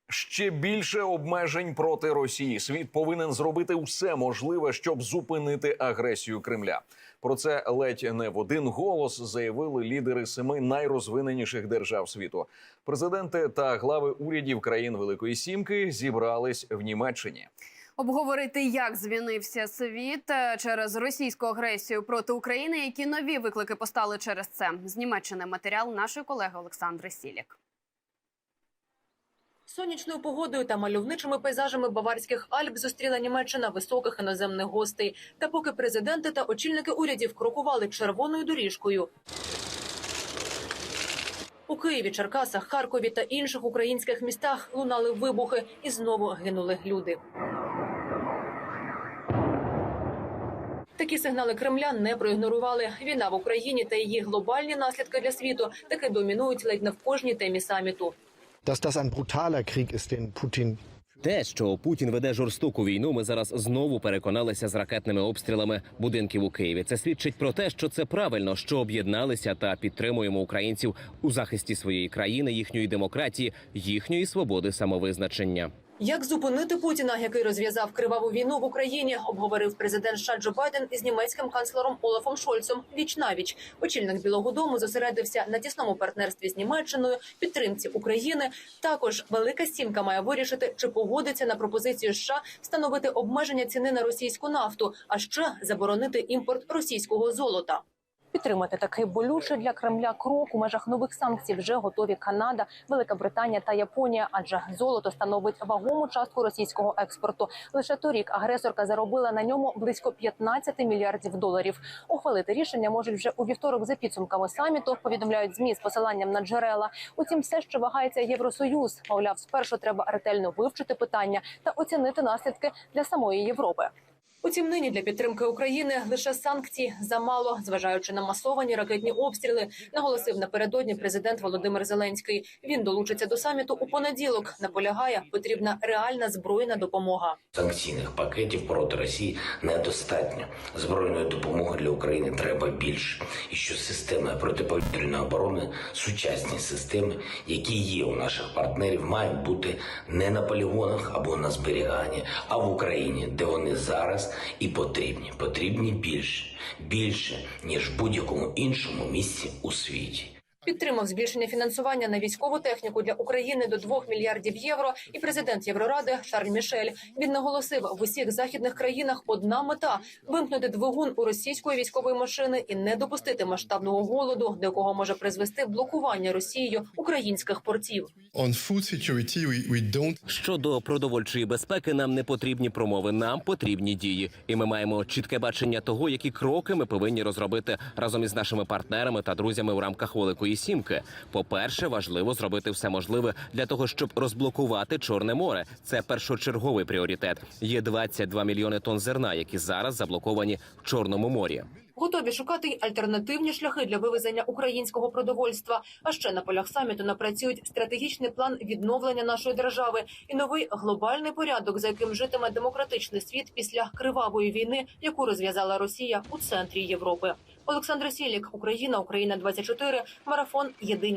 Ще більше обмежень проти Росії. Світ повинен зробити все можливе, щоб зупинити агресію Кремля. Про це ледь не в один голос заявили лідери 7 найрозвиненіших держав світу. Президенти та глави урядів країн Великої Сімки зібрались в Німеччині. Обговорити, як змінився світ через російську агресію проти України, які нові виклики постали через це. З Німеччини матеріал нашої колеги Олександри Сілік. Сонячною погодою та мальовничими пейзажами Баварських Альп зустріла Німеччина високих іноземних гостей. Та поки президенти та очільники урядів крокували червоною доріжкою, у Києві, Черкасах, Харкові та інших українських містах лунали вибухи і знову гинули люди. Такі сигнали Кремля не проігнорували. Війна в Україні та її глобальні наслідки для світу таки домінують ледь не в кожній темі саміту. Те, що Путін веде жорстоку війну, ми зараз знову переконалися з ракетними обстрілами будинків у Києві. Це свідчить про те, що це правильно, що об'єдналися та підтримуємо українців у захисті своєї країни, їхньої демократії, їхньої свободи самовизначення. Як зупинити Путіна, який розв'язав криваву війну в Україні, обговорив президент США Джо Байден із німецьким канцлером Олафом Шольцом віч-навіч. Очільник Білого дому зосередився на тісному партнерстві з Німеччиною, підтримці України. Також Велика Сімка має вирішити, чи погодиться на пропозицію США встановити обмеження ціни на російську нафту, а ще заборонити імпорт російського золота. Підтримати такий болючий для Кремля крок у межах нових санкцій вже готові Канада, Велика Британія та Японія, адже золото становить вагому частку російського експорту. Лише торік агресорка заробила на ньому близько 15 мільярдів доларів. Ухвалити рішення можуть вже у вівторок за підсумками саміту, повідомляють ЗМІ з посиланням на джерела. Утім, все ще вагається Євросоюз. Мовляв, спершу треба ретельно вивчити питання та оцінити наслідки для самої Європи. Утім, нині для підтримки України лише санкцій замало, зважаючи на масовані ракетні обстріли, наголосив напередодні президент Володимир Зеленський. Він долучиться до саміту у понеділок. Наполягає, потрібна реальна збройна допомога. Санкційних пакетів проти Росії недостатньо. Збройної допомоги для України треба більше. І що системи протиповітряної оборони, сучасні системи, які є у наших партнерів, мають бути не на полігонах або на зберіганні, а в Україні, де вони зараз і потрібні. Потрібні більше, ніж в будь-якому іншому місці у світі. Підтримав збільшення фінансування на військову техніку для України до 2 мільярдів євро і президент Євроради Шарль Мішель. Він наголосив, в усіх західних країнах одна мета – вимкнути двигун у російської військової машини і не допустити масштабного голоду, до якого може призвести блокування Росією українських портів. Щодо продовольчої безпеки, нам не потрібні промови, нам потрібні дії. І ми маємо чітке бачення того, які кроки ми повинні розробити разом із нашими партнерами та друзями в рамках Великої Сімки. По-перше, важливо зробити все можливе для того, щоб розблокувати Чорне море. Це першочерговий пріоритет. Є 22 мільйони тонн зерна, які зараз заблоковані в Чорному морі. Готові шукати й альтернативні шляхи для вивезення українського продовольства. А ще на полях саміту напрацюють стратегічний план відновлення нашої держави і новий глобальний порядок, за яким житиме демократичний світ після кривавої війни, яку розв'язала Росія у центрі Європи. Олександра Сілік, Україна, Україна 24, марафон «Єдині